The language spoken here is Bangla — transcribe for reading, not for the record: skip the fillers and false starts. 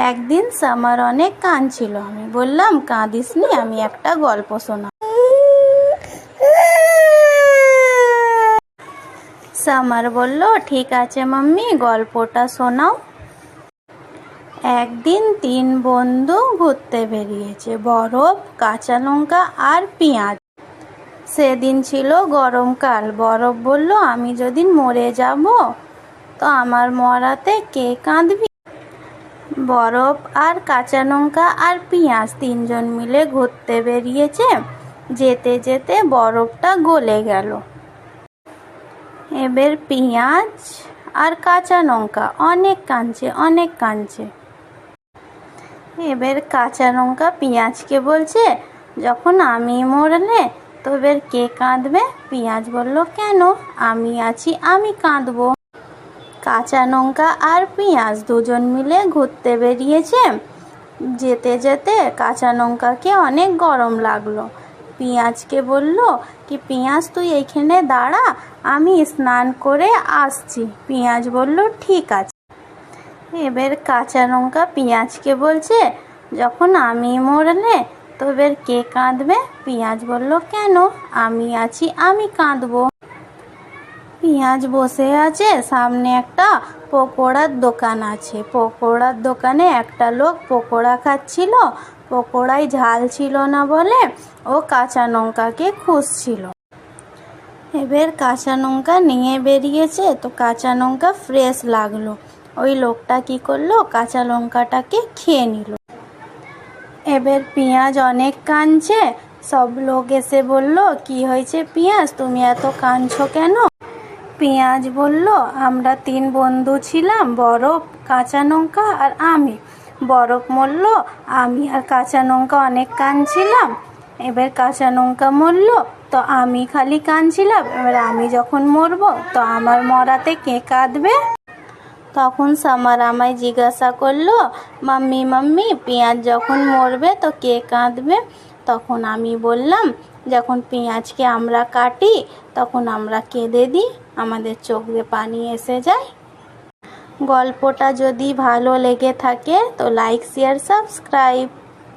একদিন সামার অনেক কাঁদছিল। আমি বললাম, কাঁদিস নি, আমি একটা গল্প শোনা। সামার বলল, ঠিক আছে মাম্মি, গল্পটা শোনাও। একদিন 3 বন্ধু ঘুরতে বেরিয়েছে, বরফ, কাঁচা লঙ্কা আর পেঁয়াজ। সেদিন ছিল গরমকাল। বরফ বলল, আমি যদি মরে যাব তো আমার মরাতে কে কাঁদবি? বরফ আর কাঁচা লঙ্কা আর পেঁয়াজ 3 জন মিলে ঘুরতে বেরিয়েছে। যেতে যেতে বরফটা গলে গেল। এবার পেঁয়াজ আর কাঁচা লঙ্কা অনেক কাঁদছে। এবার কাঁচা লঙ্কা পেঁয়াজকে বলছে, যখন আমি মরলে তো এবার কে কাঁদবে? পেঁয়াজ বলল, কেন, আমি আছি, আমি কাঁদবো। কাঁচা লঙ্কা আর পেঁয়াজ 2 জন মিলে ঘুরতে বেরিয়েছে। যেতে যেতে কাঁচা লঙ্কাকে অনেক গরম লাগলো। পেঁয়াজকে বলল কি, পেঁয়াজ তুই এইখানে দাঁড়া, আমি স্নান করে আসছি। পেঁয়াজ বলল, ঠিক আছে। এবার কাঁচা লঙ্কা পেঁয়াজকে বলছে, যখন আমি মরলে তো এবার কে কাঁদবে? পেঁয়াজ বলল, কেন, আমি আছি, আমি কাঁদবো। পেঁয়াজ বসে আছে, সামনে একটা পকোড়ার দোকান আছে। পকোড়ার দোকানে একটা লোক পকোড়া খাচ্ছিল। পকোড়ায় ঝাল ছিল না বলে ও কাঁচা লঙ্কাকে খুঁজছিল। এবার কাঁচা লঙ্কা নিয়ে বেরিয়েছে, তো কাঁচা লঙ্কা ফ্রেশ লাগলো। ওই লোকটা কি করলো, কাঁচা লঙ্কাটাকে খেয়ে নিল। এবার পেঁয়াজ অনেক কাঁদছে। সব লোক এসে বলল, কি হয়েছে পেঁয়াজ, তুমি এত কাঁদছো কেন? পেঁয়াজ বলল, আমরা 3 বন্ধু ছিলাম, বরফ, কাঁচা লঙ্কা আর আমি। বরফ মরল, আমি আর কাঁচা লঙ্কা অনেক কাঁদছিলাম। এবার কাঁচা লঙ্কা মরল, তো আমি খালি কাঁদছিলাম। এবার আমি যখন মরবো তো আমার মরাতে কে কাঁদবে? তখন সামার আমায় জিজ্ঞাসা করলো, মাম্মি পেঁয়াজ যখন মরবে তো কে কাঁদবে? তখন আমি বললাম, যখন পেঁয়াজকে আমরা কাটি তখন আমরা কেঁদে দিই, আমাদের চোখ দিয়ে পানি এসে যায়। গল্পটা যদি ভালো লেগে থাকে তো লাইক, শেয়ার, সাবস্ক্রাইব।